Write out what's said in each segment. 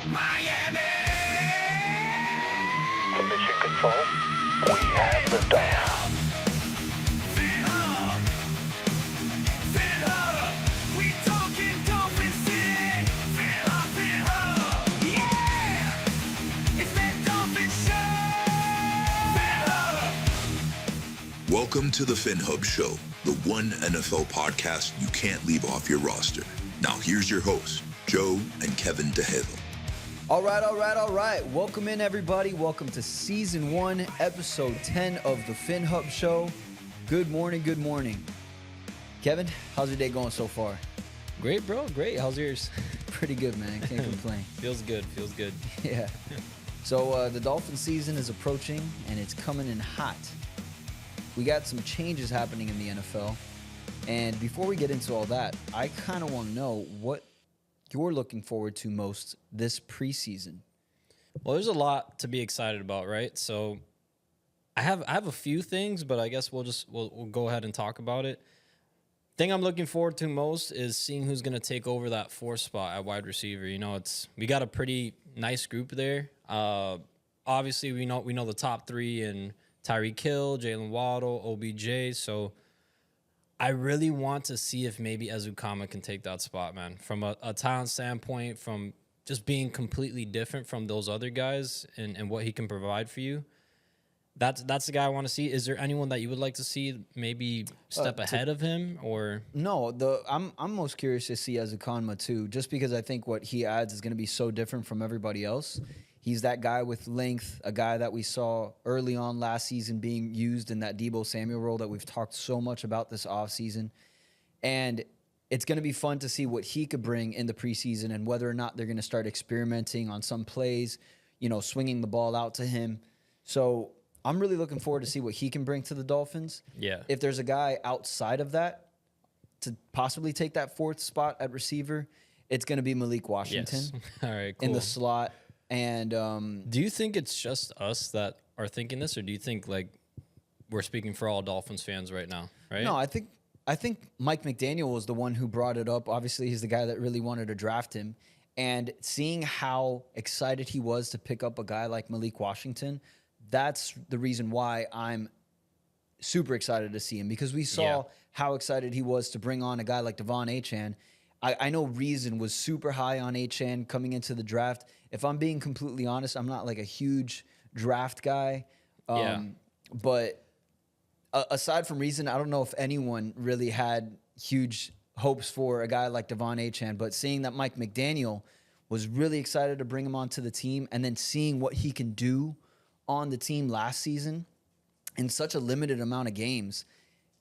Miami! To mission control, we have the dial. Phinhub! Phinhub! We talking Dolphins city! Phinhub, Phinhub! Yeah! It's that Dolphins show! Phinhub! Welcome to the Phinhub Show, the one NFL podcast you can't leave off your roster. Now here's your hosts, Joe and Kevin DeHaven. All right. Welcome in, everybody. Welcome to Season 1, Episode 10 of the Phinhub Show. Good morning. Kevin, how's your day going so far? Great, bro. Great. How's yours? Pretty good, man. Can't complain. Feels good. Yeah. So the Dolphin season is approaching, and it's coming in hot. We got some changes happening in the NFL. And before we get into all that, I kind of want to know what you're looking forward to most this preseason. Well, there's a lot to be excited about, right? So I have a few things, but I guess we'll go ahead and talk about it. Thing I'm looking forward to most is seeing who's going to take over that fourth spot at wide receiver. You know, we got a pretty nice group there. Obviously, we know the top three in Tyreek, Jalen Waddle, OBJ. So I really want to see if maybe Ezukama can take that spot, man. From a talent standpoint, from just being completely different from those other guys and what he can provide for you. That's the guy I want to see. Is there anyone that you would like to see maybe step ahead of him? Or no, I'm most curious to see Ezukama too, just because I think what he adds is going to be so different from everybody else. He's that guy with length, a guy that we saw early on last season being used in that Deebo Samuel role that we've talked so much about this offseason. And it's going to be fun to see what he could bring in the preseason and whether or not they're going to start experimenting on some plays, swinging the ball out to him. So I'm really looking forward to see what he can bring to the Dolphins. Yeah. If there's a guy outside of that to possibly take that fourth spot at receiver, it's going to be Malik Washington. Yes. All right, cool. In the slot. And do you think it's just us that are thinking this, or do you think like we're speaking for all Dolphins fans right now? Right? No, I think Mike McDaniel was the one who brought it up. Obviously, he's the guy that really wanted to draft him. And seeing how excited he was to pick up a guy like Malik Washington, that's the reason why I'm super excited to see him, because we saw how excited he was to bring on a guy like Devon Achane. I know Reason was super high on Achane coming into the draft. If I'm being completely honest, I'm not like a huge draft guy. But aside from Reason, I don't know if anyone really had huge hopes for a guy like Devon Achane. But seeing that Mike McDaniel was really excited to bring him onto the team, and then seeing what he can do on the team last season in such a limited amount of games,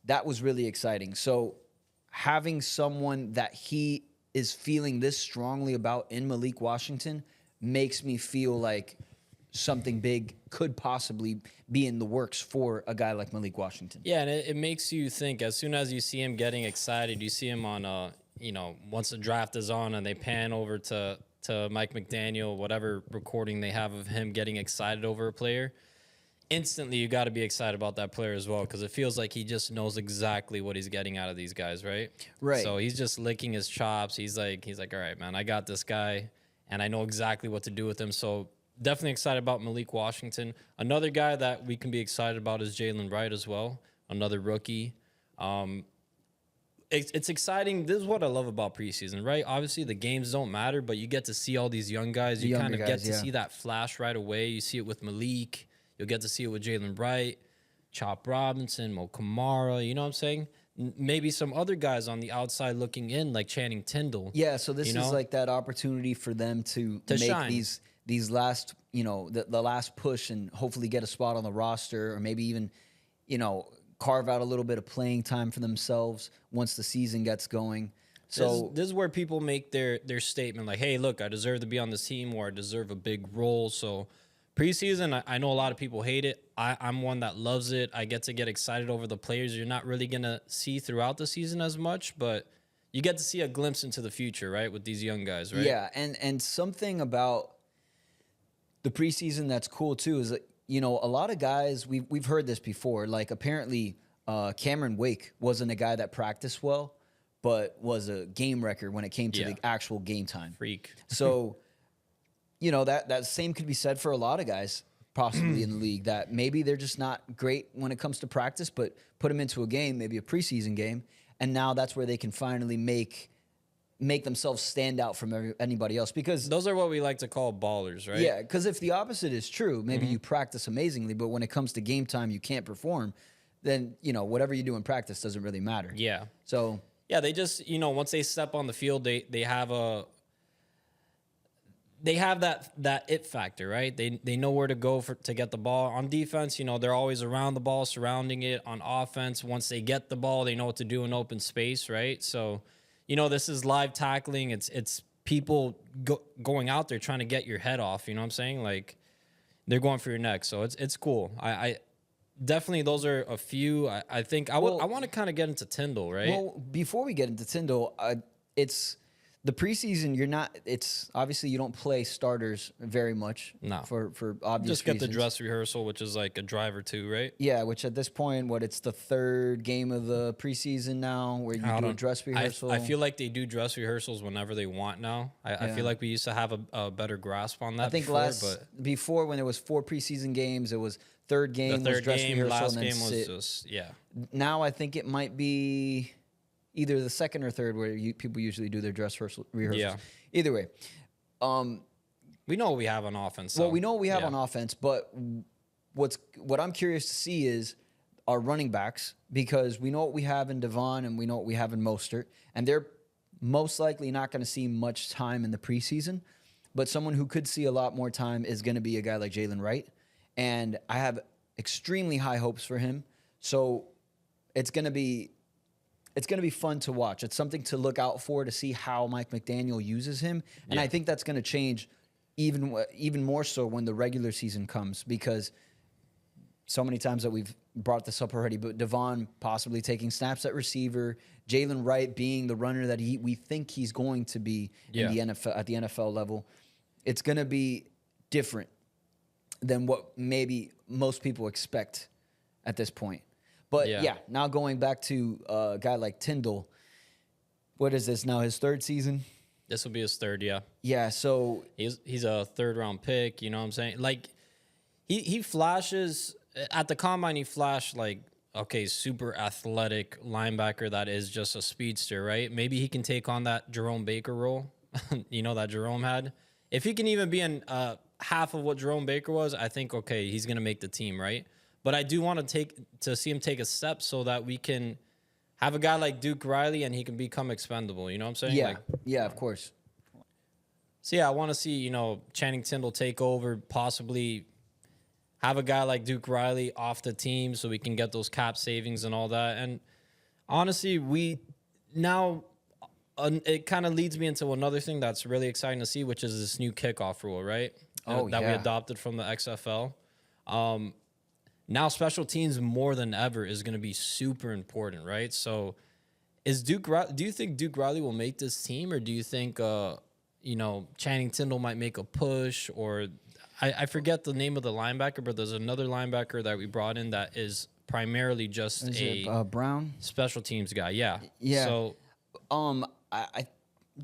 that was really exciting. So having someone that he is feeling this strongly about in Malik Washington makes me feel like something big could possibly be in the works for a guy like Malik Washington. Yeah, and it makes you think. As soon as you see him getting excited, you see him on once the draft is on and they pan over to Mike McDaniel, whatever recording they have of him getting excited over a player, instantly you got to be excited about that player as well, because it feels like he just knows exactly what he's getting out of these guys, right? Right. So he's just licking his chops. He's like, all right, man, I got this guy, and I know exactly what to do with him. So definitely excited about Malik Washington. Another guy that we can be excited about is Jalen Wright as well, another rookie. It's exciting. This is what I love about preseason, right? Obviously, the games don't matter, but you get to see all these young guys. You kind of get to see that flash right away. You see it with Malik. You'll get to see it with Jalen Wright, Chop Robinson, Mo Kamara. You know what I'm saying? Maybe some other guys on the outside looking in, like Channing Tindall. Yeah, so this is like that opportunity for them to make shine. these last, the last push and hopefully get a spot on the roster, or maybe even, carve out a little bit of playing time for themselves once the season gets going. So this is where people make their statement like, hey, look, I deserve to be on this team, or I deserve a big role. So preseason, I know a lot of people hate it. I'm one that loves it. I get excited over the players you're not really going to see throughout the season as much, but you get to see a glimpse into the future, right, with these young guys, right? Yeah, and something about the preseason that's cool too is that, a lot of guys, we've heard this before, like apparently Cameron Wake wasn't a guy that practiced well, but was a game wrecker when it came to Yeah. the actual game time. Freak. So, that same could be said for a lot of guys possibly in the league, that maybe they're just not great when it comes to practice, but put them into a game, maybe a preseason game, and now that's where they can finally make themselves stand out from anybody else. Because Those are what we like to call ballers, right? yeah, because if the opposite is true, maybe you practice amazingly, but when it comes to game time, you can't perform, then, whatever you do in practice doesn't really matter. Yeah. So, Yeah, they just, once they step on the field, they have that it factor, right? They know where to go to get the ball. On defense, they're always around the ball, surrounding it. On offense, once they get the ball, they know what to do in open space, right? So, this is live tackling. It's people going out there trying to get your head off. You know what I'm saying? Like, they're going for your neck. So it's cool. I definitely, those are a few. I think I want to kind of get into Tyndall, right? well, before we get into Tyndall, it's the preseason. It's obviously you don't play starters very much. No. For obvious Just get reasons. the dress rehearsal, which is like a drive or two, right? Yeah, which at this point, it's the third game of the preseason now where you do a dress rehearsal. I feel like they do dress rehearsals whenever they want now. I feel like we used to have a better grasp on that. I think before when there was 4 preseason games, it was third game the was third dress game, rehearsal last and then game sit. was just Now I think it might be either the second or third where people usually do their dress rehearsals. Yeah. Either way. We know what we have on offense. Well, so, we know what we have yeah. on offense, but what I'm curious to see is our running backs, because we know what we have in Devon and we know what we have in Mostert, and they're most likely not going to see much time in the preseason. But someone who could see a lot more time is going to be a guy like Jalen Wright, and I have extremely high hopes for him. So it's going to be fun to watch. It's something to look out for to see how Mike McDaniel uses him, and I think that's going to change even more so when the regular season comes, because so many times that we've brought this up already, but Devon possibly taking snaps at receiver, Jalen Wright being the runner that we think he's going to be in the NFL at the NFL level. It's going to be different than what maybe most people expect at this point. But now going back to a guy like Tyndall, what is this now, his third season? This will be his third, yeah. Yeah, so He's a third-round pick, you know what I'm saying? Like, he flashes – at the Combine, he flashed, like, okay, super athletic linebacker that is just a speedster, right? Maybe he can take on that Jerome Baker role, that Jerome had. If he can even be in half of what Jerome Baker was, I think, okay, he's going to make the team, right? But I do want to see him take a step so that we can have a guy like Duke Riley and he can become expendable. You know what I'm saying? Yeah, of course. So, I want to see, Channing Tindall take over, possibly have a guy like Duke Riley off the team so we can get those cap savings and all that. And honestly, it kind of leads me into another thing that's really exciting to see, which is this new kickoff rule, right? That we adopted from the XFL. Now special teams more than ever is going to be super important, right? So do you think Duke Riley will make this team, or do you think Channing Tindall might make a push? Or I forget the name of the linebacker, but there's another linebacker that we brought in that is primarily just Brown special teams guy. Yeah. So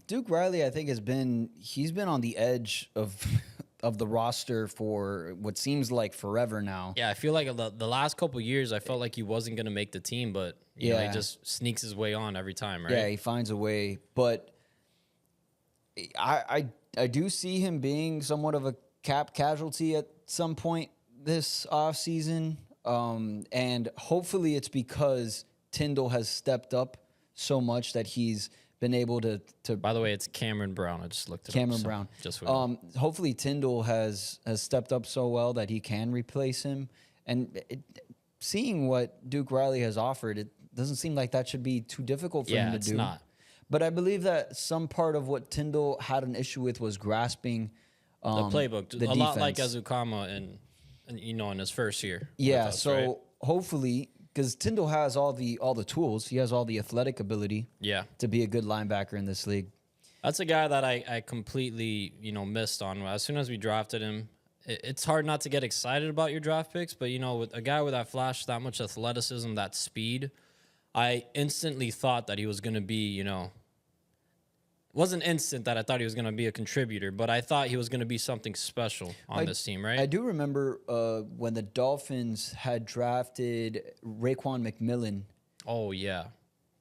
Duke Riley, I think he's been on the edge of the roster for what seems like forever now. Yeah, I feel like the last couple years, I felt like he wasn't going to make the team, but he just sneaks his way on every time, right? Yeah, he finds a way. But I do see him being somewhat of a cap casualty at some point this offseason. And hopefully it's because Tyndall has stepped up so much that he's been able to. By the way, it's Cameron Brown. I just looked it up. Cameron Brown. Just hopefully Tyndall has stepped up so well that he can replace him. And seeing what Duke Riley has offered, it doesn't seem like that should be too difficult for him to do. It's not. But I believe that some part of what Tyndall had an issue with was grasping the playbook. the lot like defense. Azukama in his first year. Yeah, with us, so right? hopefully, because Tyndall has all the tools, he has all the athletic ability to be a good linebacker in this league. That's a guy that I completely missed on. As soon as we drafted him, it's hard not to get excited about your draft picks, but with a guy with that flash, that much athleticism, that speed, I instantly thought that he was going to be, it wasn't instant that I thought he was going to be a contributor, but I thought he was going to be something special on this team, right? I do remember when the Dolphins had drafted Raekwon McMillan. Oh, yeah.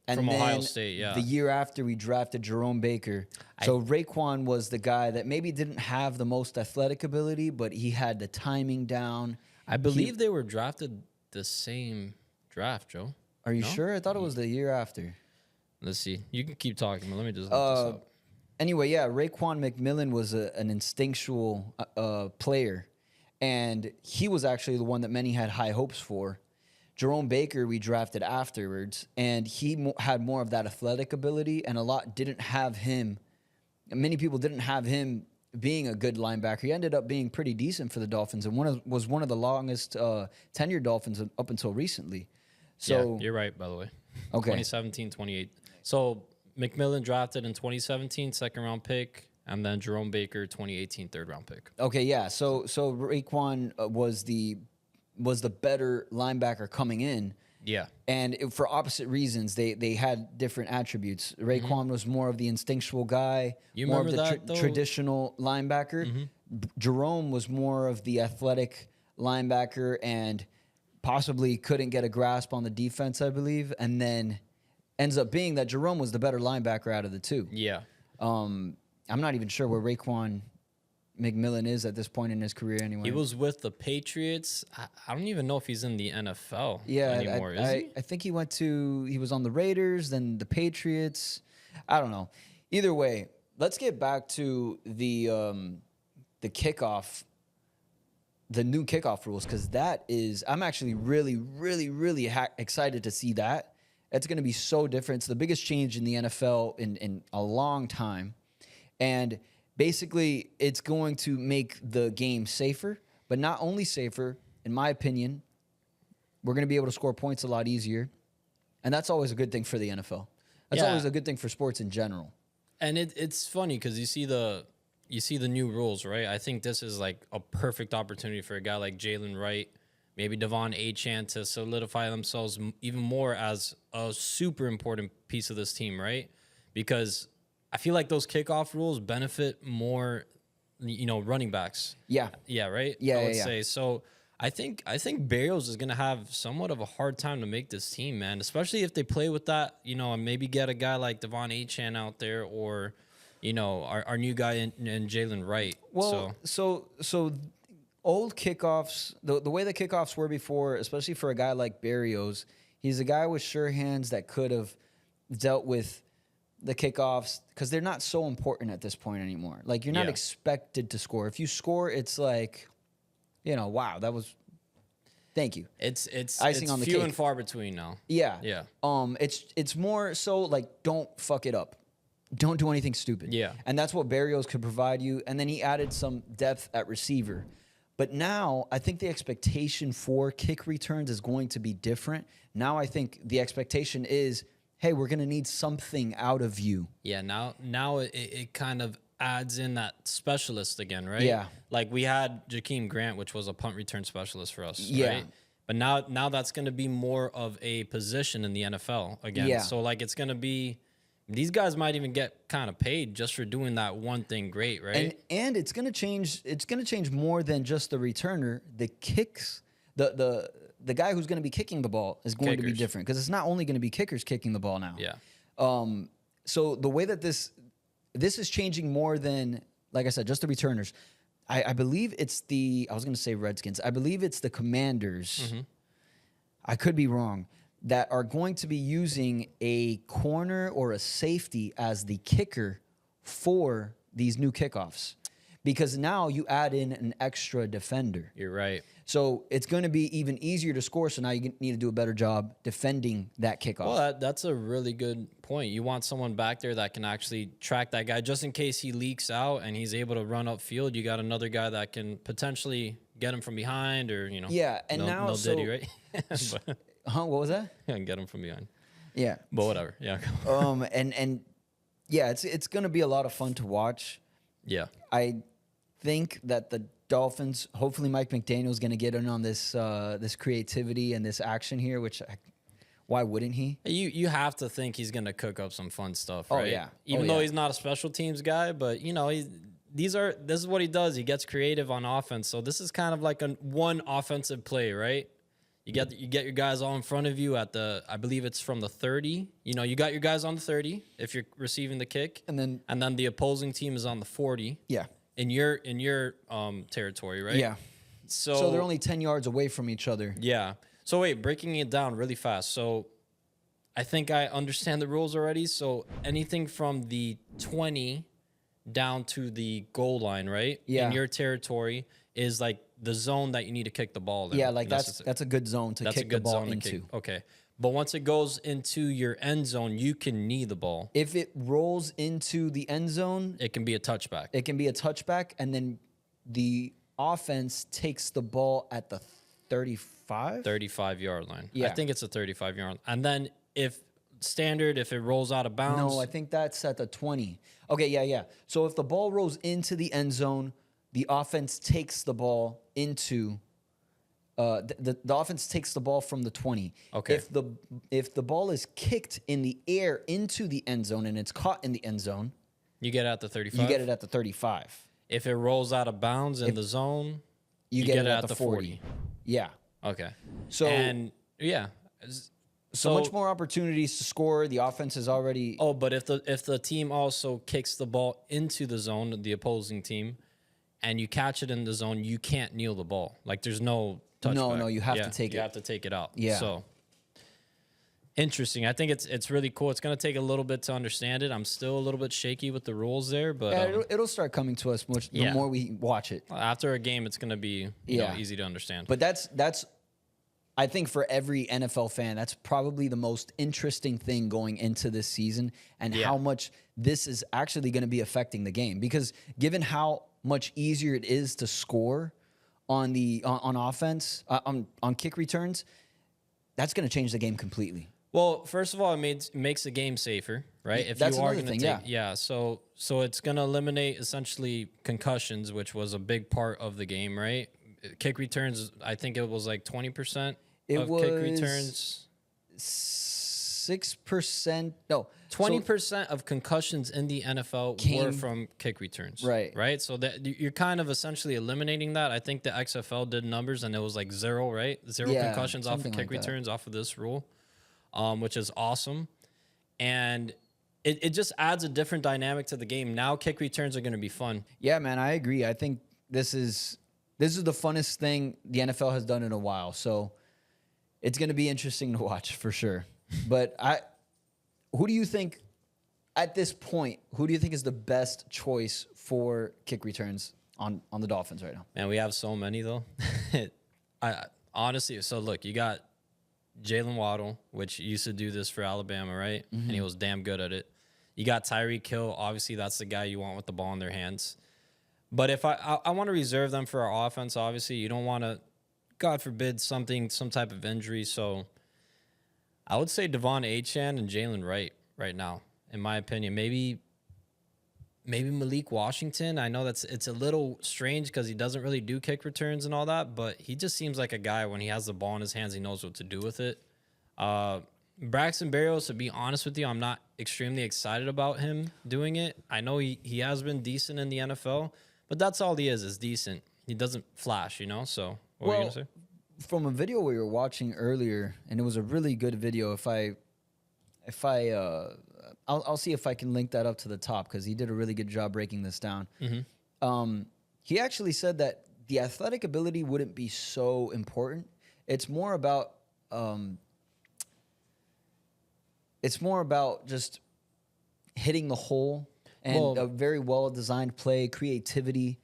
And From Ohio then State, yeah. The year after, we drafted Jerome Baker. So Raekwon was the guy that maybe didn't have the most athletic ability, but he had the timing down. I believe they were drafted the same draft, Joe. Are you sure? I thought it was the year after. Let's see. You can keep talking, but let me just look this up. Anyway, yeah, Raekwon McMillan was an instinctual player, and he was actually the one that many had high hopes for. Jerome Baker we drafted afterwards, and he had more of that athletic ability, and a lot didn't have him. Many people didn't have him being a good linebacker. He ended up being pretty decent for the Dolphins, and was one of the longest tenured Dolphins up until recently. So Yeah, you're right, by the way. Okay. 2017, 28. So McMillan drafted in 2017, second round pick, and then Jerome Baker, 2018, third round pick. Okay, yeah. So Raekwon was the better linebacker coming in, Yeah. and for opposite reasons. They had different attributes. Raekwon was more of the instinctual guy, You more of remember the that, though? traditional linebacker. Jerome was more of the athletic linebacker and possibly couldn't get a grasp on the defense, I believe, and then ends up being that Jerome was the better linebacker out of the two. Yeah. I'm not even sure where Raekwon McMillan is at this point in his career anyway. He was with the Patriots. I don't even know if he's in the NFL anymore, is he? I think he was on the Raiders, then the Patriots. I don't know. Either way, let's get back to the kickoff, the new kickoff rules, because I'm actually really, really, really excited to see that. It's going to be so different. It's the biggest change in the NFL in a long time. And basically, it's going to make the game safer, but not only safer, in my opinion, we're going to be able to score points a lot easier. And that's always a good thing for the NFL. That's Yeah. always a good thing for sports in general. And it's funny because you see the new rules, right? I think this is like a perfect opportunity for a guy like Jalen Wright, maybe Devon Achane to solidify themselves even more as a super important piece of this team, right? Because I feel like those kickoff rules benefit more, running backs. Yeah. Yeah, right? Yeah, I would yeah. say. So I think Barrios is going to have somewhat of a hard time to make this team, man, especially if they play with that, and maybe get a guy like Devon Achane out there or, our new guy in Jalen Wright. Well, so old kickoffs, the way the kickoffs were before, especially for a guy like Barrios, he's a guy with sure hands that could have dealt with the kickoffs because they're not so important at this point anymore. Like, you're not Yeah. expected to score. If you score, it's like, wow, that was, thank you. It's Icing on the few cake. and far between now. Yeah. Yeah. It's more so like, don't fuck it up. Don't do anything stupid. Yeah. And that's what Barrios could provide you. And then he added some depth at receiver. But now I think the expectation for kick returns is going to be different. Now I think the expectation is, hey, we're going to need something out of you. Yeah, now it kind of adds in that specialist again, right? Yeah. Like we had Jakeem Grant, which was a punt return specialist for us, Yeah. right? But now that's going to be more of a position in the NFL again. Yeah. So like it's going to be these guys might even get kind of paid just for doing that one thing great, right? And it's going to change. It's going to change more than just the returner. The kicks, the guy who's going to be kicking the ball is going to be Kickers. different because it's not only going to be kickers kicking the ball now. Yeah. So the way that this is changing more than, like I said, just the returners. I believe it's I was going to say Redskins. I believe it's the Commanders. I could be wrong. That are going to be using a corner or a safety as the kicker for these new kickoffs. Because now you add in an extra defender. You're right. So it's going to be even easier to score. So now you need to do a better job defending that kickoff. Well, that's a really good point. You want someone back there that can actually track that guy just in case he leaks out and he's able to run upfield. You got another guy that can potentially get him from behind or, Yeah, and now- no so- Diddy, right? But, Huh? What was that? and get him from behind. Yeah. But whatever. Yeah. And yeah, it's going to be a lot of fun to watch. Yeah. I think that the Dolphins, hopefully Mike McDaniel is going to get in on this this creativity and this action here, which Why wouldn't he? You have to think he's gonna cook up some fun stuff, Oh, right? yeah. Even Oh, though yeah. he's not a special teams guy, but you know, this is what he does. He gets creative on offense. So this is kind of like one offensive play, right? You get your guys all in front of you at I believe it's from the 30. You know, you got your guys on the 30 if you're receiving the kick, And then the opposing team is on the 40 yeah, in your territory, right? yeah. So So they're only 10 yards away from each other. yeah. So wait, breaking it down really fast. So I think I understand the rules already. So anything from the 20 down to the goal line, right? Yeah. In your territory is like the zone that you need to kick the ball in. Yeah, like that's a good zone to kick the ball into. Okay. But once it goes into your end zone, you can knee the ball. If it rolls into the end zone, It can be a touchback. it can be a touchback, and then the offense takes the ball at the 35. 35-yard line. I Yeah. think it's a 35-yard line. And then if it rolls out of bounds. No, I think that's at the 20. Okay, yeah. So if the ball rolls into the end zone, the offense takes the ball into the offense takes the ball from the 20. Okay. If the ball is kicked in the air into the end zone and it's caught in the end zone, you get it at the 35. you get it at the 35. If it rolls out of bounds in the zone, You get it at the 40. Yeah. Okay. So And yeah. so much more opportunities to score. The offense is already Oh, but if the team also kicks the ball into the zone, the opposing team, and you catch it in the zone, you can't kneel the ball. Like there's no touchback. No, you have to take You it. have to take it out. Yeah. So interesting. I think it's really cool. It's gonna take a little bit to understand it. I'm still a little bit shaky with the rules there, but Yeah, it'll start coming to us much the yeah. more we watch it. after a game, it's gonna be you know, Yeah. easy to understand. But that's I think for every NFL fan, that's probably the most interesting thing going into this season and Yeah. how much this is actually going to be affecting the game. Because given how much easier it is to score on offense, on kick returns, that's going to change the game completely. Well, first of all, it makes the game safer, right? If That's you are another going to thing, take, yeah. So it's going to eliminate essentially concussions, which was a big part of the game, right? Kick returns, I think it was like 20% It of was kick returns. 6%. No, 20% of concussions in the NFL were Came- from kick returns. Right. Right. So that you're kind of essentially eliminating that. I think the XFL did numbers and it was like 0, right? 0 Yeah, concussions off of something kick like that. returns off of this rule, which is awesome. And it just adds a different dynamic to the game. Now kick returns are going to be fun. Yeah, man, I agree. I think this is the funnest thing the NFL has done in a while. So it's going to be interesting to watch for sure. But who do you think at this point? Who do you think is the best choice for kick returns on the Dolphins right now? Man, we have so many though. I honestly, so look, you got Jalen Waddle, which used to do this for Alabama, right? And he was damn good at it. You got Tyreek Hill. Obviously, that's the guy you want with the ball in their hands. But if I want to reserve them for our offense, obviously, you don't want to, God forbid, some type of injury. So I would say Devon Achane and Jalen Wright right now, in my opinion. Maybe Malik Washington. I know it's a little strange because he doesn't really do kick returns and all that, but he just seems like a guy when he has the ball in his hands, he knows what to do with it. Braxton Berrios, to be honest with you, I'm not extremely excited about him doing it. I know he has been decent in the NFL, but that's all he is decent. He doesn't flash, you know? So what were you going to say? From a video we were watching earlier, and it was a really good video. I'll see if I can link that up to the top because he did a really good job breaking this down. He actually said that the athletic ability wouldn't be so important. It's more about just hitting the hole and a very well designed play, creativity.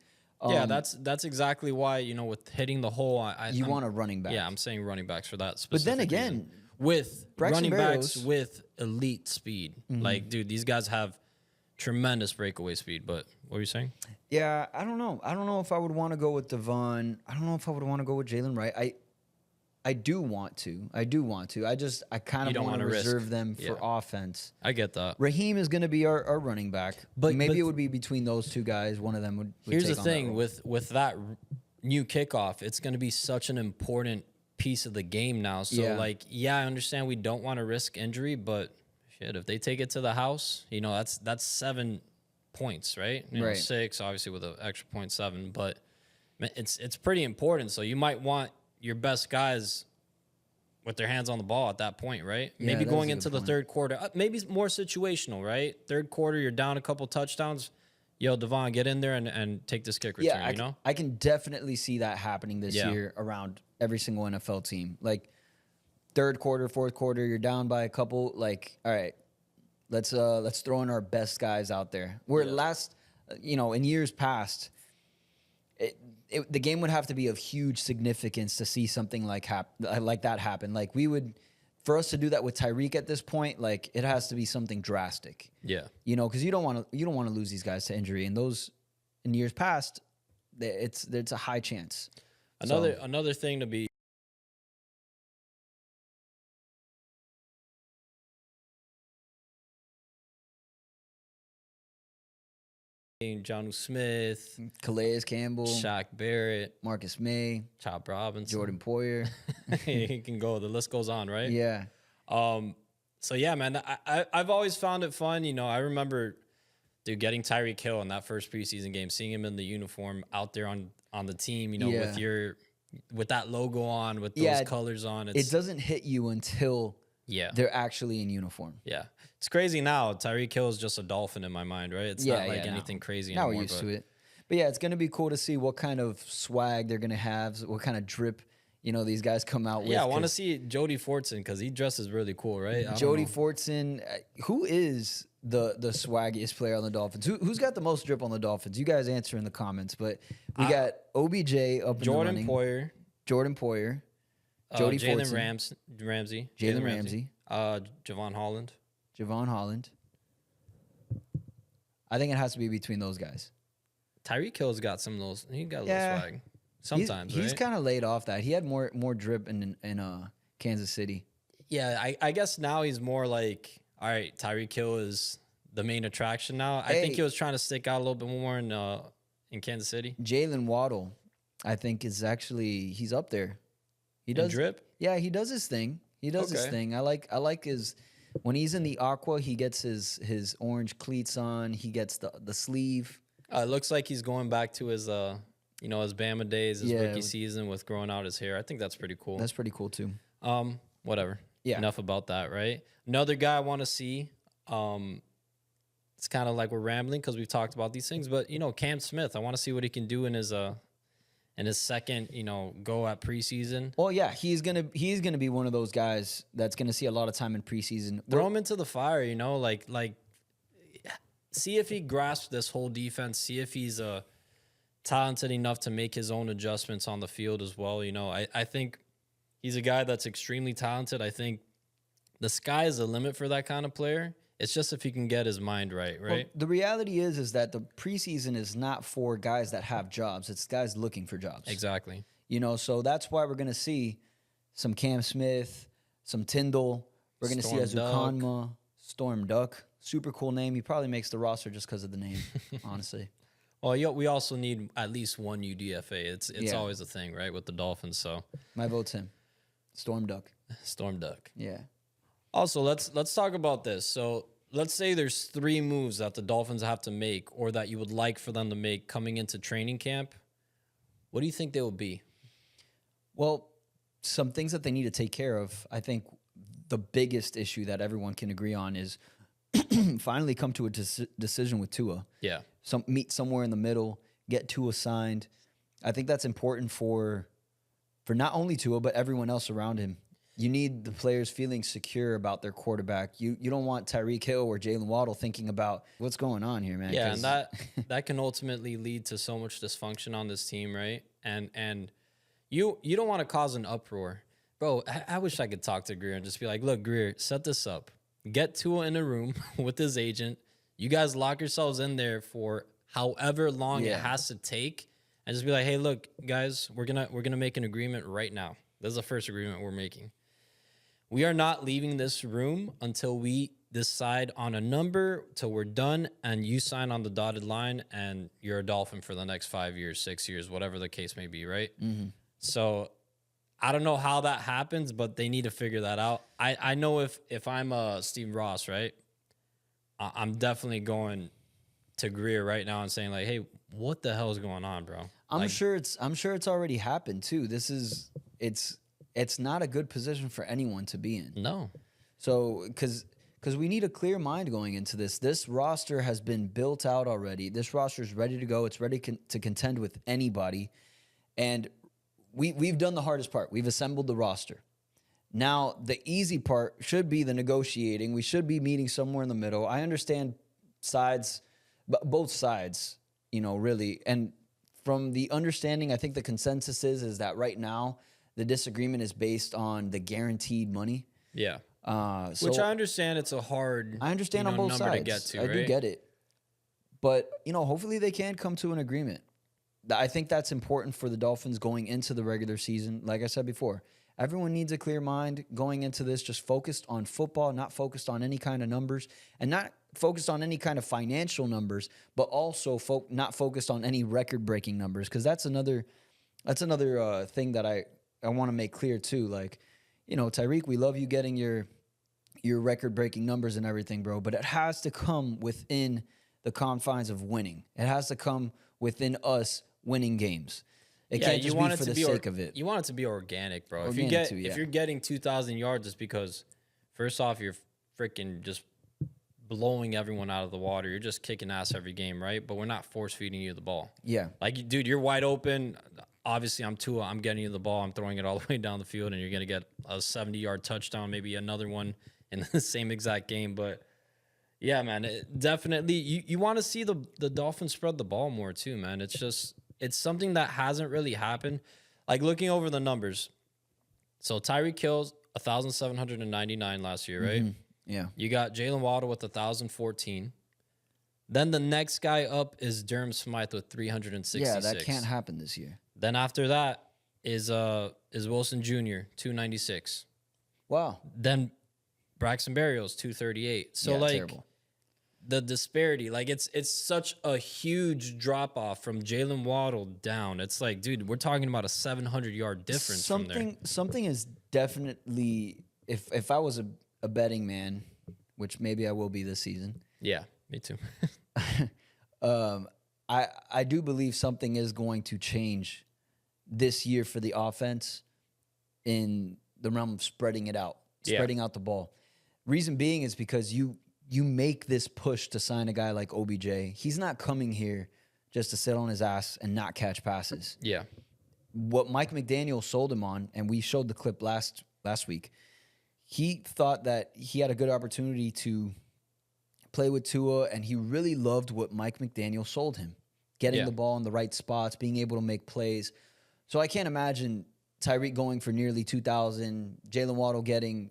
Yeah, that's exactly why, you know, with hitting the hole, You I'm- want a running back. Yeah, I'm saying running backs for that But specific then reason. again, with Braxton running backs Berrios- with elite speed. Like, dude, these guys have tremendous breakaway speed. But what were you saying? Yeah, I don't know. I don't know if I would want to go with Devon. I don't know if I would want to go with Jalen Wright. I do want to. I kind You of don't want to wanna risk. reserve them for Yeah. offense. I get that. Raheem is going to be our running back, But- maybe but- it would be between those two guys. One of them would Here's take the on that thing role. with that new kickoff, it's going to be such an important piece of the game now. So Yeah. like, yeah, I understand we don't want to risk injury, but shit, if they take it to the house, you know, that's 7 points, right? You know, Right. 6 obviously with an extra point 7, but it's pretty important. So you might want your best guys with their hands on the ball at that point, right? Yeah, Maybe that is going a into good the point. third quarter, maybe it's more situational, right? Third quarter, you're down a couple touchdowns. Yo, Devon, get in there and take this kick return, Yeah, you know? I can definitely see that happening this Yeah. year around every single NFL team. Like third quarter, fourth quarter, you're down by a couple. Like, all right, let's throw in our best guys out there. Where last, in years past, the game would have to be of huge significance to see something like that happen. Like for us to do that with Tyreek at this point, like it has to be something drastic. Yeah. Because you don't want to lose these guys to injury, and those in years past, it's a high chance. Another thing to be Jonu Smith, Calais Campbell, Shaq Barrett, Marcus May, Chop Robinson, Jordan Poyer. he can go. The list goes on, right? Yeah. So yeah, man, I've always found it fun. I remember, dude, getting Tyreek Hill in that first preseason game, seeing him in the uniform out there on the team. With that logo on, with those colors on. It doesn't hit you until they're actually in uniform. Yeah. It's crazy now. Tyreek Hill is just a Dolphin in my mind, right? It's not like anything crazy now anymore. we're used to it. But yeah, it's going to be cool to see what kind of swag they're going to have, what kind of drip, these guys come out with. Yeah, I want to see Jody Fortson because he dresses really cool, right? Jody Fortson, who is the swaggiest player on the Dolphins? Who's got the most drip on the Dolphins? You guys answer in the comments. But we got OBJ up in the running. Jordan Poyer. Jody Jalen Fortson. Ramsey. Jalen Ramsey. Javon Holland. Javon Holland. I think it has to be between those guys. Tyreek Hill's got some of those. He got a little swag. Sometimes, he's right? kind of laid off that. He had more drip in Kansas City. Yeah, I guess now he's more like, all right, Tyreek Hill is the main attraction now. I think he was trying to stick out a little bit more in Kansas City. Jalen Waddle, I think, he's up there. He does drip. Yeah, he does his thing. His thing. I like his when he's in the aqua. He gets his orange cleats on. He gets the sleeve. It looks like he's going back to his his Bama days, his rookie season with growing out his hair. I think that's pretty cool. That's pretty cool too. Whatever. Yeah. Enough about that, right? Another guy I want to see. It's kind of like we're rambling because we've talked about these things, but Cam Smith. I want to see what he can do in his second, go at preseason. Well, yeah, he's gonna be one of those guys that's gonna see a lot of time in preseason. Throw him into the fire, like see if he grasps this whole defense. See if he's talented enough to make his own adjustments on the field as well. I think he's a guy that's extremely talented. I think the sky is the limit for that kind of player. It's just if he can get his mind right. Well, the reality is that the preseason is not for guys that have jobs. It's guys looking for jobs. Exactly. So that's why we're going to see some Cam Smith, some Tyndall. We're going to see Azukanma, Storm Duck. Super cool name. He probably makes the roster just because of the name, honestly. Well, we also need at least one UDFA. It's always a thing, right, with the Dolphins. So my vote's him. Storm Duck. Storm Duck. Yeah. Also, let's talk about this. So let's say there's 3 moves that the Dolphins have to make or that you would like for them to make coming into training camp. What do you think they will be? Well, some things that they need to take care of. I think the biggest issue that everyone can agree on is finally come to a decision with Tua. Yeah. Meet somewhere in the middle, get Tua signed. I think that's important for not only Tua, but everyone else around him. You need the players feeling secure about their quarterback. You don't want Tyreek Hill or Jalen Waddle thinking about what's going on here, man. Yeah, and that can ultimately lead to so much dysfunction on this team, right? And you don't want to cause an uproar. Bro, I wish I could talk to Greer and just be like, look, Greer, set this up. Get Tua in a room with his agent. You guys lock yourselves in there for however long it has to take. And just be like, hey, look, guys, we're gonna make an agreement right now. This is the first agreement we're making. We are not leaving this room until we decide on a number, till we're done, and you sign on the dotted line, and you're a Dolphin for the next 5 years, 6 years, whatever the case may be, right? Mm-hmm. So I don't know how that happens, but they need to figure that out. I know if I'm Steve Ross, right, I'm definitely going to Greer right now and saying like, hey, what the hell is going on, bro? I'm sure it's already happened too. It's not a good position for anyone to be in. No. So because we need a clear mind going into this. This roster has been built out already. This roster is ready to go. It's ready to contend with anybody. And we've done the hardest part. We've assembled the roster. Now, the easy part should be the negotiating. We should be meeting somewhere in the middle. I understand both sides, really. And from the understanding, I think the consensus is that right now the disagreement is based on the guaranteed money. Yeah. So Which I understand it's a hard I understand on both number sides. to get to, I do right? get it. But, hopefully they can come to an agreement. I think that's important for the Dolphins going into the regular season. Like I said before, everyone needs a clear mind going into this, just focused on football, not focused on any kind of numbers, and not focused on any kind of financial numbers, but also not focused on any record-breaking numbers, because that's another thing that I want to make clear too. Like, Tyreek, we love you getting your record-breaking numbers and everything, bro, but it has to come within the confines of winning. It has to come within us winning games. It can't just be for the sake of it. You want it to be organic, bro. Organic If you're getting 2,000 yards, it's because first off, you're freaking just blowing everyone out of the water. You're just kicking ass every game, right? But we're not force feeding you the ball. Yeah. Like, dude, you're wide open. Obviously, I'm Tua. I'm getting you the ball. I'm throwing it all the way down the field, and you're gonna get a 70-yard touchdown, maybe another one in the same exact game. But yeah, man, definitely. You want to see the Dolphins spread the ball more too, man. It's something that hasn't really happened. Like, looking over the numbers. So Tyreek Hill's 1,799 last year, right? Yeah. You got Jalen Waddle with 1,014. Then the next guy up is Durham Smythe with 366. Yeah, that can't happen this year. Then after that is Wilson Jr., 296. Wow. Then Braxton Berrios, 238. So, Yeah, like, terrible. the disparity, like, it's such a huge drop off from Jalen Waddle down. It's like, dude, we're talking about a 700-yard difference from there. Something is definitely, if I was a betting man, which maybe I will be this season, Yeah, me too. I do believe something is going to change this year for the offense in the realm of spreading it out, spreading out the ball. Reason being is because you make this push to sign a guy like OBJ. He's not coming here just to sit on his ass and not catch passes. Yeah. What Mike McDaniel sold him on, and we showed the clip last week, he thought that he had a good opportunity to play with Tua, and he really loved what Mike McDaniel sold him. Getting the ball in the right spots, being able to make plays. So I can't imagine Tyreek going for nearly 2,000, Jalen Waddle getting,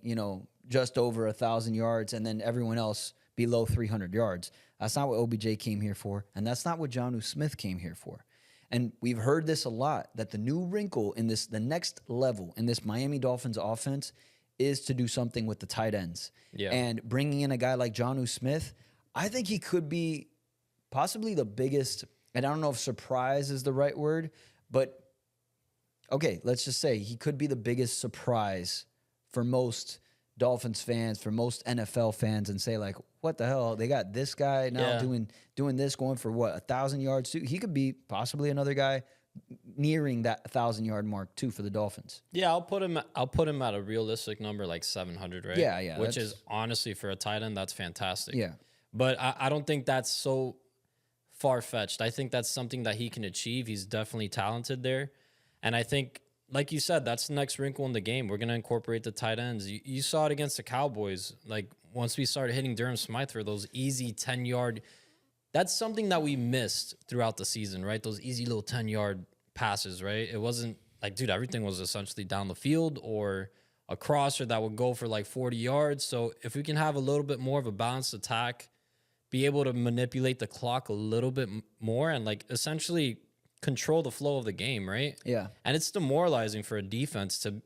just over 1,000 yards, and then everyone else below 300 yards. That's not what OBJ came here for, and that's not what Jonu Smith came here for. And we've heard this a lot, that the new wrinkle in the next level in this Miami Dolphins offense is to do something with the tight ends. Yeah. And bringing in a guy like Jonu Smith, I think he could be possibly the biggest, and I don't know if surprise is the right word, but okay, let's just say he could be the biggest surprise for most Dolphins fans, for most NFL fans, and say, like, what the hell? They got this guy now doing this, going for what, 1,000 yards too? He could be possibly another guy nearing that 1,000-yard mark too for the Dolphins. Yeah, I'll put him at a realistic number like 700, right? Yeah, Which is honestly, for a tight end, that's fantastic. Yeah. But I don't think that's so far-fetched. I think that's something that he can achieve. He's definitely talented there. And I think, like you said, that's the next wrinkle in the game. We're going to incorporate the tight ends. You saw it against the Cowboys. Like, once we started hitting Durham Smythe for those easy 10-yard, that's something that we missed throughout the season, right? Those easy little 10-yard passes, right? It wasn't like, dude, everything was essentially down the field or a crosser that would go for like 40 yards. So if we can have a little bit more of a balanced attack, be able to manipulate the clock a little bit more and, like, essentially control the flow of the game, right? Yeah. And it's demoralizing for a defense to,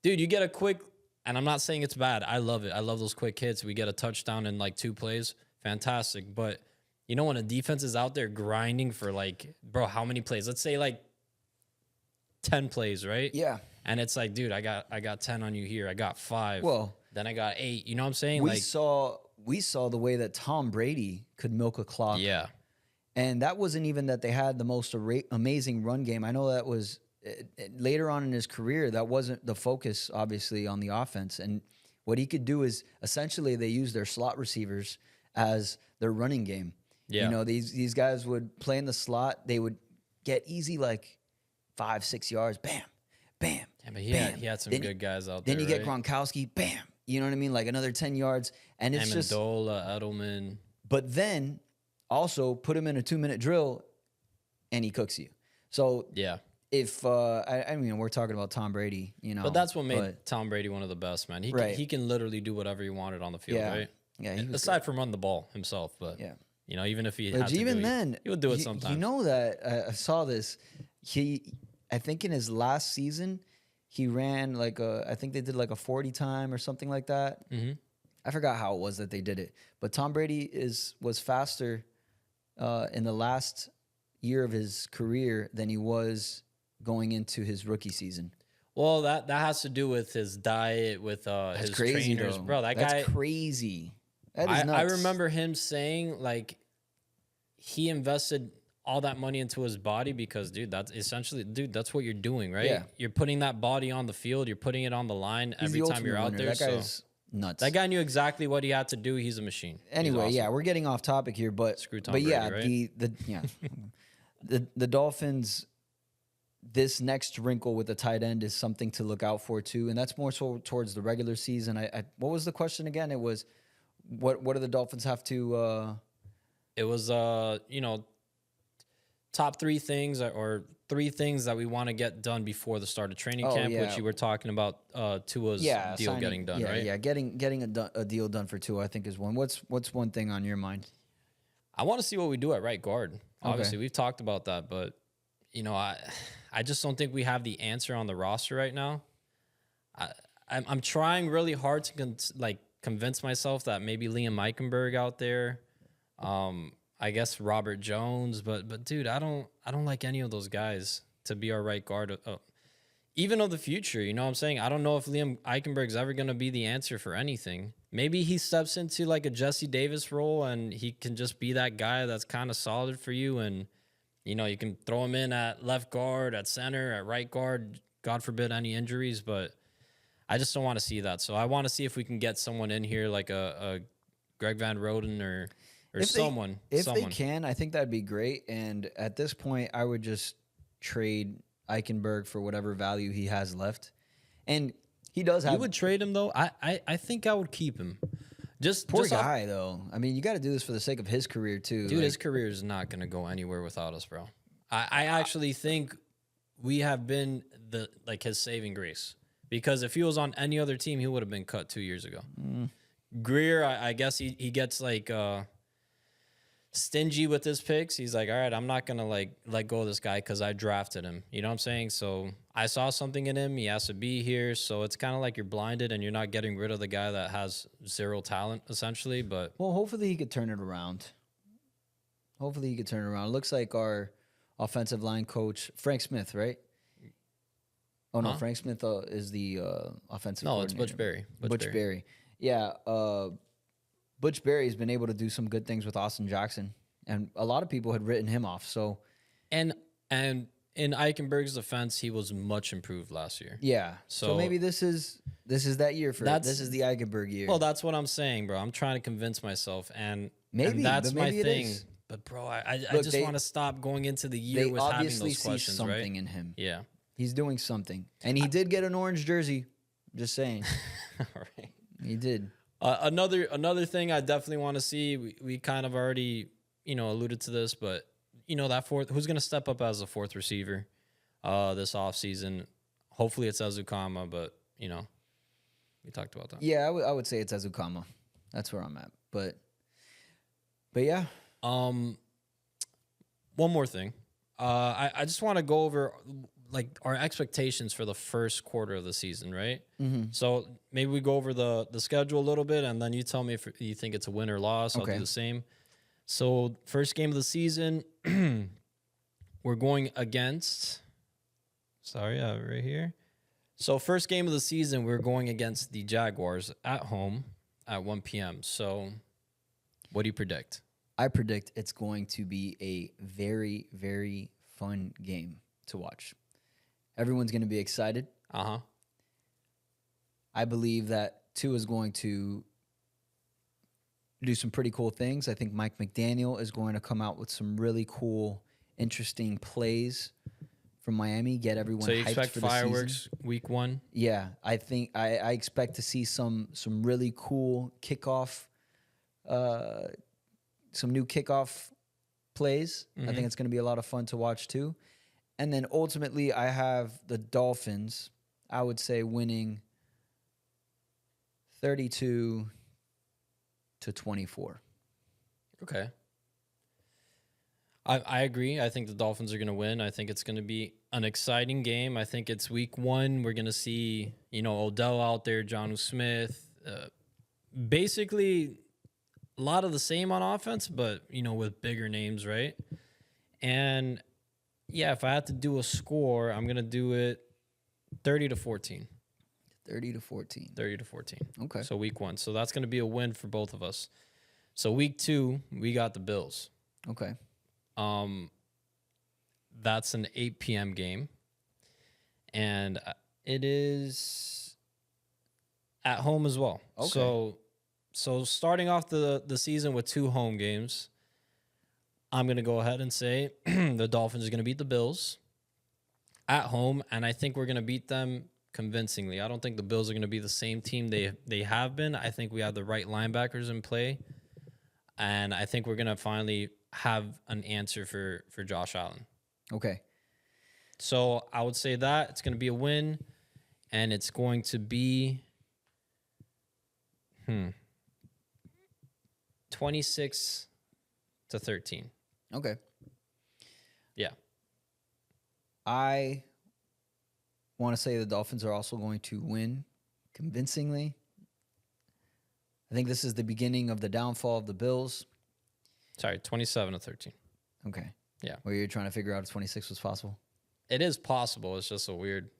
dude, you get a quick, and I'm not saying it's bad. I love it. I love those quick hits. We get a touchdown in like 2 plays. Fantastic. But when a defense is out there grinding for, like, bro, how many plays? Let's say like 10 plays, right? Yeah. And it's like, dude, I got 10 on you here. I got 5. Well, then I got 8. You know what I'm saying? we saw the way that Tom Brady could milk a clock. Yeah. And that wasn't even that they had the most amazing run game. I know that was later on in his career, that wasn't the focus, obviously, on the offense. And what he could do is essentially they use their slot receivers as their running game. Yeah. You know, these guys would play in the slot. They would get easy like 5-6 yards. Bam, bam. Yeah, but bam. he had some Then good guys out there. Then you get Gronkowski. Bam. You know what I mean? Like another 10 yards. And it's just. Amendola, Edelman. But then also put him in a 2-minute drill and he cooks you. So Yeah. if I mean we're talking about Tom Brady, you know. But that's what made Tom Brady one of the best, man. He can literally do whatever he wanted on the field, right? Yeah, he was aside from run the ball himself, but Yeah. you know, even if he But had to even do it, then, he would do it sometimes. You know that I saw this. I think in his last season, he ran I think they did like a 40 time or something like that. Mm-hmm. I forgot how it was that they did it. But Tom Brady was faster in the last year of his career than he was going into his rookie season. Well, that has to do with his diet, with his Crazy trainers, though. bro. That's crazy. That is I nuts. remember him saying like he invested all that money into his body because, dude, that's what you're doing, right? Yeah. You're putting that body on the field. You're putting it on the line He's every the time you're out ultimate there. winner. That guy's nuts. That guy knew exactly what he had to do. He's a machine. He's Anyway, awesome. yeah, we're getting off topic here, but Screw Tom but yeah, Brady, the Dolphins. This next wrinkle with the tight end is something to look out for too, and that's more so towards the regular season. What was the question again? It was what do the Dolphins have to? It was top 3 things or 3 things that we want to get done before the start of training camp, which you were talking about Tua's deal signing, getting done, yeah, right? Yeah, getting a deal done for Tua, I think is one. What's one thing on your mind? I want to see what we do at right guard. Obviously, we've talked about that, but you know, I just don't think we have the answer on the roster right now. I'm trying really hard to convince myself that maybe Liam Eichenberg out there, I guess Robert Jones, but dude, I don't like any of those guys to be our right guard, even of the future. You know what I'm saying? I don't know if Liam Eichenberg's ever going to be the answer for anything. Maybe he steps into like a Jesse Davis role and he can just be that guy that's kind of solid for you, and you know, you can throw him in at left guard, at center, at right guard, God forbid any injuries, but I just don't want to see that. So I want to see if we can get someone in here like a Greg Van Roden or someone. If they can, I think that'd be great. And at this point, I would just trade Eichenberg for whatever value he has left. And he does have... You would trade him, though? I think I would keep him. Poor guy, though. I mean, you got to do this for the sake of his career, too. Dude, his career is not going to go anywhere without us, bro. I actually think we have been his saving grace. Because if he was on any other team, he would have been cut 2 years ago. Greer, I guess he gets stingy with his picks. He's like, all right, I'm not gonna let go of this guy because I drafted him. You know what I'm saying? So I saw something in him. He has to be here. So it's kind of like you're blinded and you're not getting rid of the guy that has zero talent, essentially. But well, hopefully he could turn it around. It looks like our offensive line coach, Frank Smith, right? Oh, no, Frank Smith is the offensive no, it's coordinator. Butch Berry. Yeah, Butch Berry has been able to do some good things with Austin Jackson, and a lot of people had written him off. So, and in Eichenberg's defense, he was much improved last year. Yeah, so maybe this is that year for this is the Eichenberg year. Well, that's what I'm saying, bro. I'm trying to convince myself, and maybe that's maybe my thing. Is. But bro, I just want to stop going into the year with having those questions, obviously see something right? in him. Yeah, he's doing something, and he did get an orange jersey. Just saying, all right. He did. Another thing I definitely want to see. We kind of already alluded to this, but that fourth, who's going to step up as a fourth receiver this offseason? Hopefully it's Azukama, but we talked about that. Yeah, I would say it's Azukama. That's where I'm at. But yeah. One more thing. I just want to go over our expectations for the first quarter of the season, right? Mm-hmm. So maybe we go over the schedule a little bit, and then you tell me if you think it's a win or loss. I'll do the same. So first game of the season, we're going against. Sorry, right here. So first game of the season, we're going against the Jaguars at home at 1 p.m. So what do you predict? I predict it's going to be a very, very fun game to watch. Everyone's going to be excited. Uh-huh. I believe that Tua is going to do some pretty cool things. I think Mike McDaniel is going to come out with some really cool, interesting plays from Miami, get everyone So you hyped expect for the season. fireworks week 1? Yeah, I think I expect to see some really cool kickoff, some new kickoff plays. I think it's going to be a lot of fun to watch too. And then ultimately, I have the Dolphins, I would say, winning 32-24. Okay. I agree. I think the Dolphins are going to win. I think it's going to be an exciting game. I think it's week 1. We're going to see, Odell out there, Jonu Smith. Basically, a lot of the same on offense, but, with bigger names, right? And, yeah, if I had to do a score, I'm going to do it 30-14. 30-14. 30-14. Okay. So week 1. So that's going to be a win for both of us. So week 2, we got the Bills. Okay. That's an 8 p.m. game, and it is at home as well. Okay. So starting off the season with 2 home games, I'm gonna go ahead and say the Dolphins are gonna beat the Bills at home, and I think we're gonna beat them convincingly. I don't think the Bills are gonna be the same team they have been. I think we have the right linebackers in play, and I think we're gonna finally have an answer for Josh Allen. Okay. So I would say that it's going to be a win, and it's going to be 26-13. Okay. Yeah. I want to say the Dolphins are also going to win convincingly. I think this is the beginning of the downfall of the Bills. Sorry, 27-13. Okay. Yeah. Where you're trying to figure out if 26 was possible. It is possible. It's just a weird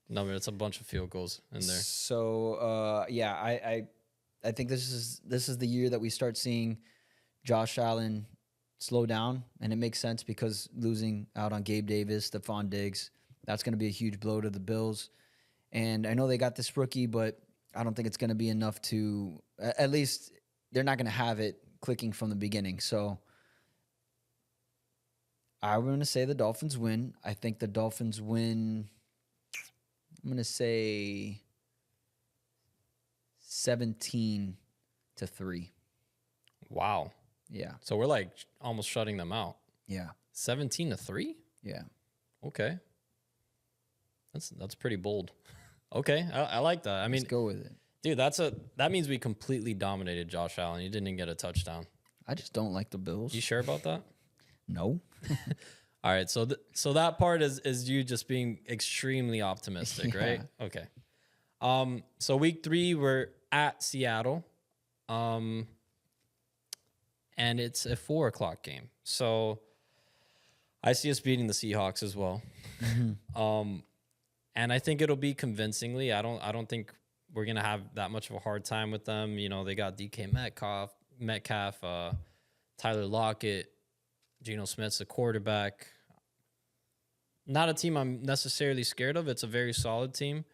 number. It's a bunch of field goals in there. So yeah, I think this is the year that we start seeing Josh Allen slow down, and it makes sense because losing out on Gabe Davis, Stephon Diggs, that's going to be a huge blow to the Bills. And I know they got this rookie, but I don't think it's going to be enough to, at least they're not going to have it clicking from the beginning. So I'm going to say the Dolphins win. I think the Dolphins win, I'm going to say 17-3. Wow. Yeah. So we're like almost shutting them out. Yeah. 17-3? Yeah. Okay. That's pretty bold. Okay. I like that. I mean, Let's go with it. dude, that means we completely dominated Josh Allen. You didn't even get a touchdown. I just don't like the Bills. You sure about that? No. All right, so that part is you just being extremely optimistic, right? Okay. So week 3 we're at Seattle, and it's a 4:00 game. So I see us beating the Seahawks as well, and I think it'll be convincingly. I don't think we're gonna have that much of a hard time with them. You know, they got DK Metcalf, Tyler Lockett. Geno Smith's the quarterback. Not a team I'm necessarily scared of. It's a very solid team.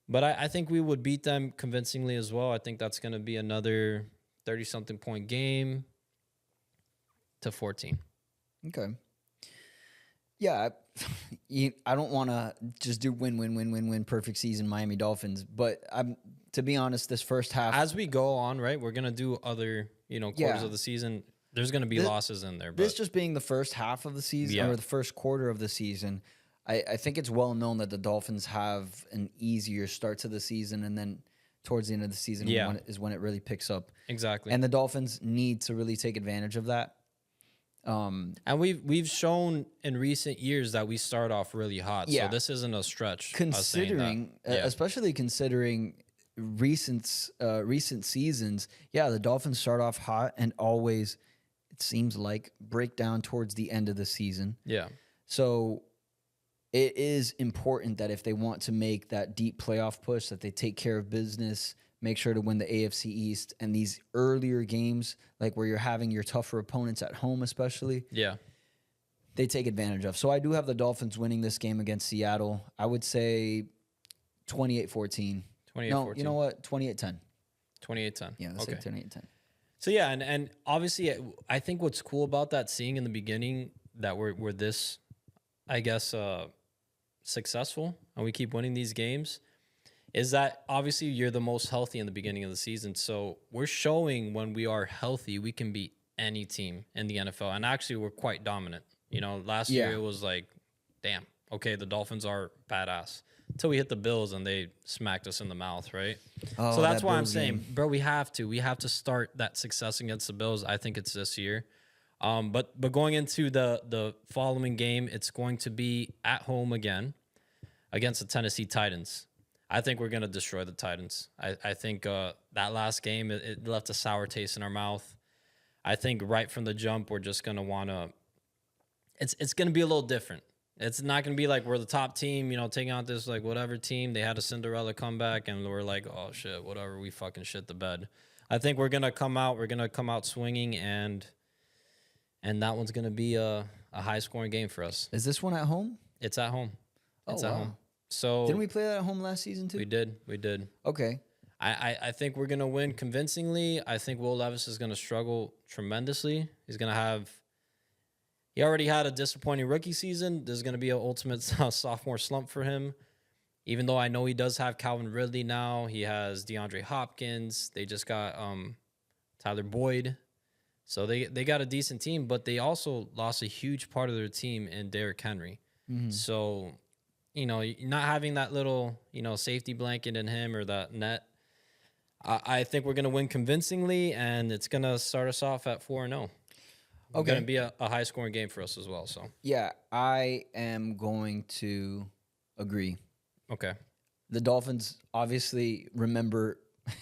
But I think we would beat them convincingly as well. I think that's going to be another 30-something point game to 14. Okay. Yeah, I don't want to just do win, perfect season Miami Dolphins. But to be honest, this first half. As we go on, right, we're going to do other, quarters of the season. There's going to be losses in there. But this just being the first half of the season or the first quarter of the season, I think it's well known that the Dolphins have an easier start to the season, and then towards the end of the season is when it really picks up. Exactly. And the Dolphins need to really take advantage of that. And we've shown in recent years that we start off really hot. Yeah. So this isn't a stretch. Especially considering recent seasons, the Dolphins start off hot and always, it seems like, break down towards the end of the season. Yeah. So it is important that if they want to make that deep playoff push, that they take care of business, make sure to win the AFC East, and these earlier games, like where you're having your tougher opponents at home especially, Yeah. they take advantage of. So I do have the Dolphins winning this game against Seattle. I would say 28-14. 28-14. No, you know what? 28-10. 28-10. Yeah, let's say 28-10. So yeah, and obviously, I think what's cool about that, seeing in the beginning that we're this, I guess, successful, and we keep winning these games, is that obviously you're the most healthy in the beginning of the season. So we're showing when we are healthy, we can beat any team in the NFL, and actually we're quite dominant. You know, last year it was like, damn, okay, the Dolphins are badass. Until we hit the Bills and they smacked us in the mouth, right? Oh, so that's that why I'm Bills saying, game. bro, we have to start that success against the Bills. I think it's this year. But going into the following game, it's going to be at home again against the Tennessee Titans. I think we're going to destroy the Titans. I think that last game, it left a sour taste in our mouth. I think right from the jump, we're just going to want to – it's going to be a little different. It's not going to be like we're the top team, you know, taking out this, like, whatever team. They had a Cinderella comeback, and we're like, oh, shit, whatever, we fucking shit the bed. I think we're going to come out swinging, and that one's going to be a high-scoring game for us. Is this one at home? It's at home. It's Oh, at wow. home. So Didn't we play that at home last season too? we did. Okay. I think we're going to win convincingly. I think Will Levis is going to struggle tremendously. He's going to have – he already had a disappointing rookie season. There's going to be an ultimate sophomore slump for him. Even though I know he does have Calvin Ridley now. He has DeAndre Hopkins. They just got Tyler Boyd. So they got a decent team, but they also lost a huge part of their team in Derrick Henry. So, you know, not having that little, you know, safety blanket in him or that net, I think we're going to win convincingly, and it's going to start us off at 4-0. It's going to be a high-scoring game for us as well. So Yeah, I am going to agree. okay, The Dolphins obviously remember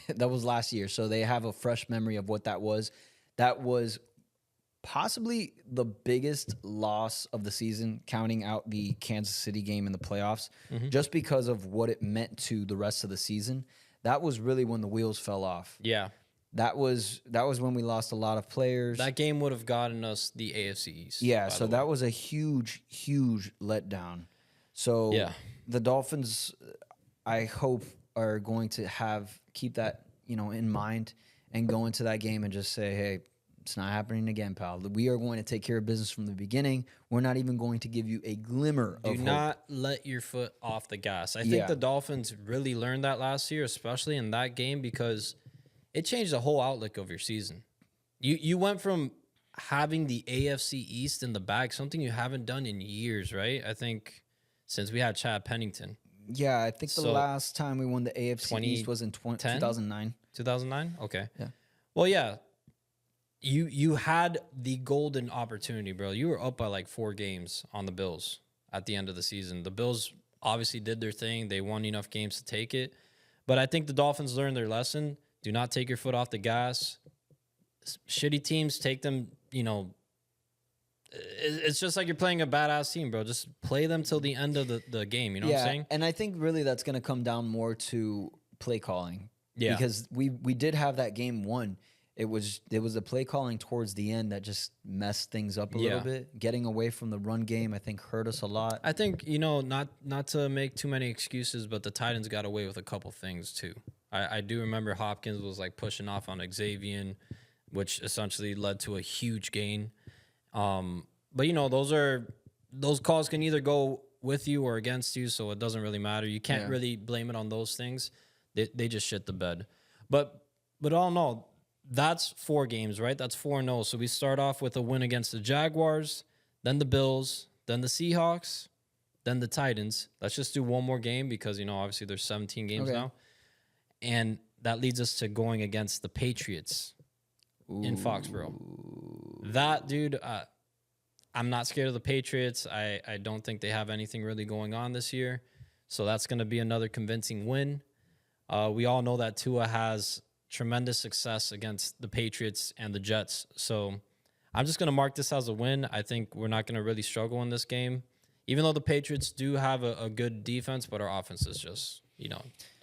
that was last year, so they have a fresh memory of what that was. That was possibly the biggest loss of the season, counting out the Kansas City game in the playoffs, just because of what it meant to the rest of the season. That was really when the wheels fell off. yeah, That was when we lost a lot of players. that game would have gotten us the AFC East. Yeah, by so the way. that was a huge, huge letdown. So Yeah. the Dolphins, I hope, are going to keep that, you know, in mind and go into that game and just say, hey, it's not happening again, pal. We are going to take care of business from the beginning. We're not even going to give you a glimmer Do of hope. not let your foot off the gas. I Yeah. think the Dolphins really learned that last year, especially in that game, because it changed the whole outlook of your season. You went from having the AFC East in the bag, something you haven't done in years, right? I think since we had Chad Pennington. Yeah, I think the So, last time we won the AFC East was in 2009. 2009? Okay. Yeah. Well, yeah. You had the golden opportunity, bro. You were up by like 4 games on the Bills at the end of the season. The Bills obviously did their thing. They won enough games to take it. But I think the Dolphins learned their lesson. Do not take your foot off the gas. Shitty teams, take them, you know. It's just like you're playing a badass team, bro. Just play them till the end of the game. You know what I'm saying? And I think really that's going to come down more to play calling. Yeah. Because we did have that game won. It was the play calling towards the end that just messed things up a little Yeah. bit. Getting away from the run game, I think, hurt us a lot. I think, you know, not to make too many excuses, but the Titans got away with a couple things too. I do remember Hopkins was like pushing off on Xavier, which essentially led to a huge gain. But you know, those calls can either go with you or against you, so it doesn't really matter. You can't really blame it on those things. They just shit the bed. But all in all, that's 4 games, right? That's 4-0. So we start off with a win against the Jaguars, then the Bills, then the Seahawks, then the Titans. Let's just do one more game because, you know, obviously there's 17 games now. And that leads us to going against the Patriots in Foxborough. That, dude, I'm not scared of the Patriots. I don't think they have anything really going on this year. So that's going to be another convincing win. We all know that Tua has tremendous success against the Patriots and the Jets. So I'm just going to mark this as a win. I think we're not going to really struggle in this game. even though the Patriots do have a good defense, but our offense is just,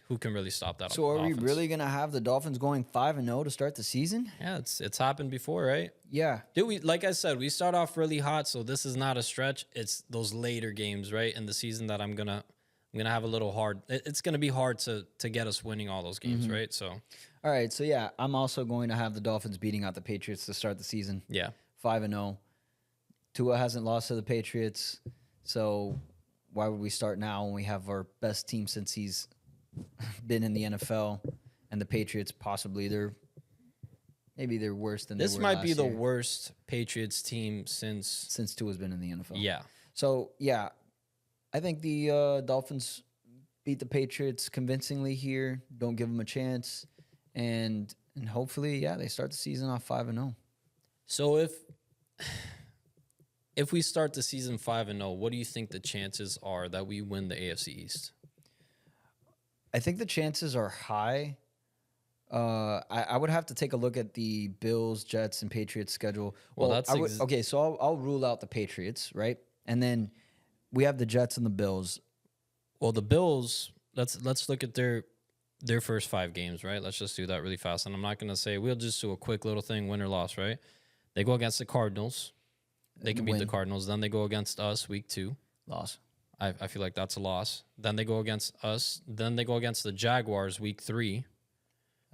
who can really stop that? So are we offense? really gonna have the Dolphins going 5-0 to start the season? Yeah, it's happened before, right? Yeah. Dude, like I said, we start off really hot, so this is not a stretch. It's those later games, right, in the season that I'm gonna have a little hard. It's gonna be hard to get us winning all those games, right? So, All right. So yeah, I'm also going to have the Dolphins beating out the Patriots to start the season. yeah. 5-0. Tua hasn't lost to the Patriots, so why would we start now when we have our best team since he's been in the NFL, and the Patriots possibly they're worse than This they were might be last the year worst Patriots team since Tua's been in the NFL. yeah. So yeah, I think the Dolphins beat the Patriots convincingly here. Don't give them a chance, and hopefully, yeah, they start the season off 5-0. So if we start the season 5-0, what do you think the chances are that we win the AFC East? I think the chances are high. I would have to take a look at the Bills, Jets, and Patriots schedule. Well, that's okay. So I'll rule out the Patriots, right? And then we have the Jets and the Bills. Well, the Bills, let's look at their first 5 games, right? Let's just do that really fast. And I'm not going to say we'll just do a quick little thing, win or loss, right? They go against the Cardinals. They can beat the Win. Cardinals. Then they go against us week 2. Loss. I feel like that's a loss. Then they go against us. Then they go against the Jaguars week 3.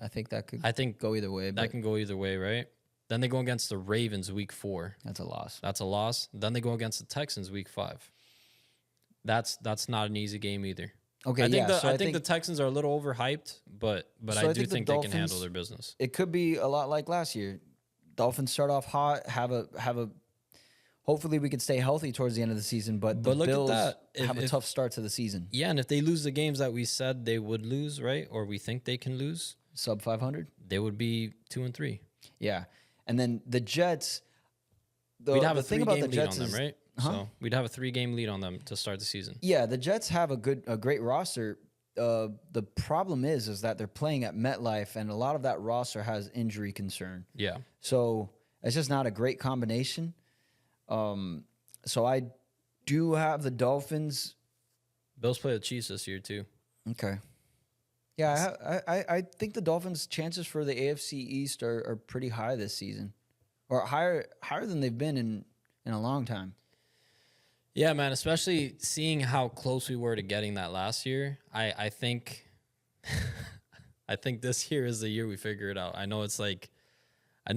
I think that could I think go either way. that But can go either way, right? Then they go against the Ravens week 4. that's a loss. That's a loss. Then they go against the Texans week 5. That's not an easy game either. Okay, I think yeah. I think the Texans are a little overhyped, but So I I do think the think they can handle Dolphins- their business. It could be a lot like last year. Dolphins start off hot, have a. Hopefully, we can stay healthy towards the end of the season. But the But look at Bills that. have a If- tough start to the season. Yeah, and if they lose the games that we said they would lose, right, or we think they can lose, Sub 500. they would be 2-3. Yeah, and then the Jets. We'd have the a thing about 3-game the lead Jets on them, is, right? So we'd have a 3-game lead on them to start the season. Yeah, the Jets have a great roster. The problem is that they're playing at MetLife, and a lot of that roster has injury concern. Yeah. So it's just not a great combination. So I do have the Dolphins. Bills play the Chiefs this year too. Okay. Yeah, I think the Dolphins' chances for the AFC East are pretty high this season, or higher than they've been in a long time. Yeah, man, especially seeing how close we were to getting that last year. I think I think this year is the year we figure it out. I know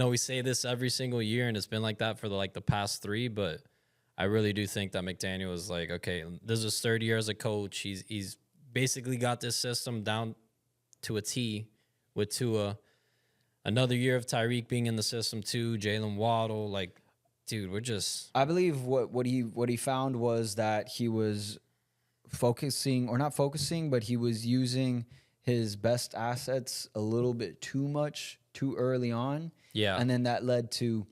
we say this every single year and it's been like that for the past 3, but I really do think that McDaniel is like, okay, this is his 3rd year as a coach. He's basically got this system down to a T with Tua. Another year of Tyreek being in the system too, Jalen Waddle, dude, we're just I believe what he found was that he was not focusing, but he was using his best assets a little bit too much too early on. Yeah. And then that led to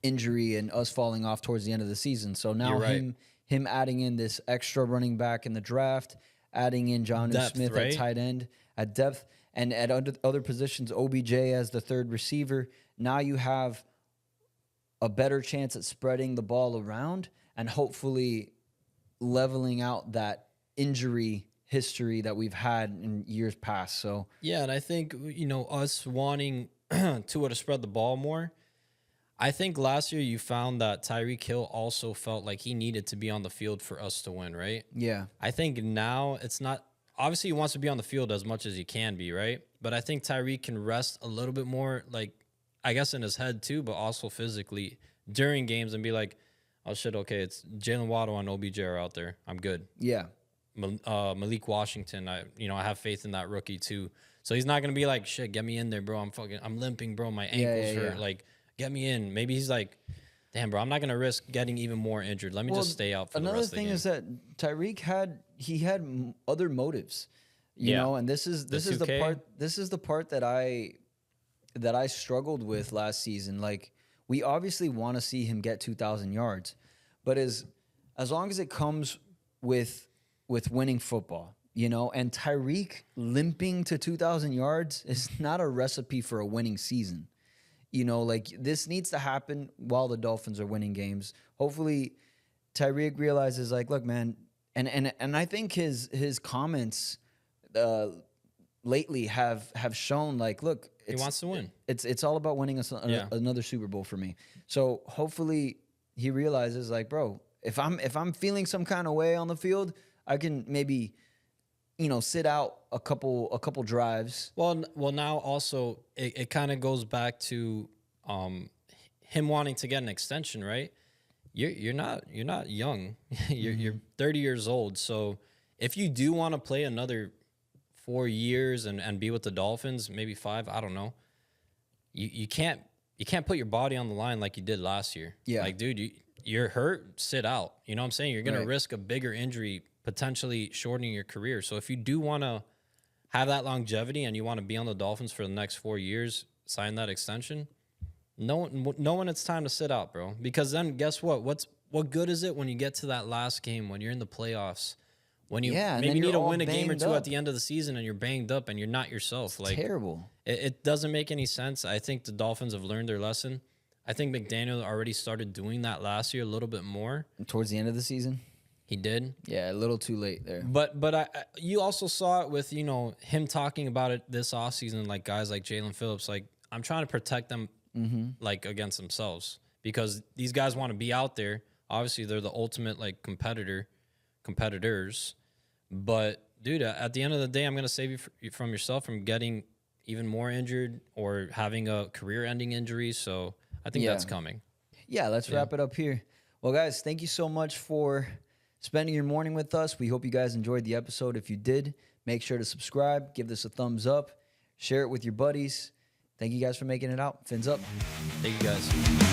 injury and us falling off towards the end of the season. So now You're right. him adding in this extra running back in the draft, adding in Jonu Depth, Smith right? at tight end, at depth, and at other positions, OBJ as the 3rd receiver. Now you have a better chance at spreading the ball around and hopefully leveling out that injury history that we've had in years past. So yeah, and I think us wanting Tua to spread the ball more. I think last year you found that Tyreek Hill also felt like he needed to be on the field for us to win, right? yeah, I think now it's not. Obviously, he wants to be on the field as much as he can be, right? But I think Tyreek can rest a little bit more, I guess in his head too, but also physically during games and be like, oh shit, okay, it's Jalen Waddle and OBJ are out there. I'm good. yeah. Malik Washington, I have faith in that rookie too. So he's not gonna be like, shit, get me in there, bro. I'm limping, bro. My ankles hurt. yeah. Get me in. Maybe he's like, damn, bro, I'm not gonna risk getting even more injured. Let me just stay out for the another rest of the thing game. is that Tyreek had other motives, you Yeah. know, and this is the 2K. part that I struggled with last season. Like, we obviously want to see him get 2,000 yards, but as long as it comes with winning football, you know, and Tyreek limping to 2,000 yards is not a recipe for a winning season. You know, like, this needs to happen while the Dolphins are winning games. Hopefully, Tyreek realizes, like, look, man, and I think his comments lately have shown, like, look, He wants to win. It's all about winning another Super Bowl for me. So hopefully he realizes, like, bro, if I'm feeling some kind of way on the field, I can maybe, sit out a couple drives. Well, now also it kind of goes back to him wanting to get an extension, right? You're not young. You're 30 years old. So if you do want to play another 4 years and be with the Dolphins, maybe 5, I don't know. You can't put your body on the line like you did last year. Yeah. Like, dude, you're hurt, sit out. You know what I'm saying? You're gonna risk a bigger injury, potentially shortening your career. So if you do want to have that longevity and you want to be on the Dolphins for the next 4 years, sign that extension. Know when it's time to sit out, bro. Because then guess what? What good is it when you get to that last game, when you're in the playoffs, when you maybe need to win a game or two at the end of the season and you're banged up and you're not yourself? Like, terrible. It doesn't make any sense. I think the Dolphins have learned their lesson. I think McDaniel already started doing that last year a little bit more. Towards the end of the season? He did. Yeah, a little too late there. But you also saw it with, him talking about it this offseason, like guys like Jalen Phillips. Like, I'm trying to protect them like against themselves, because these guys want to be out there. Obviously, they're the ultimate like competitors. But dude, at the end of the day, I'm gonna save you from yourself from getting even more injured or having a career-ending injury. So I think that's coming. Yeah, let's wrap it up here. Well, guys, thank you so much for spending your morning with us. We hope you guys enjoyed the episode. If you did, make sure to subscribe, give this a thumbs up, share it with your buddies. Thank you guys for making it out. Fins up. Thank you guys.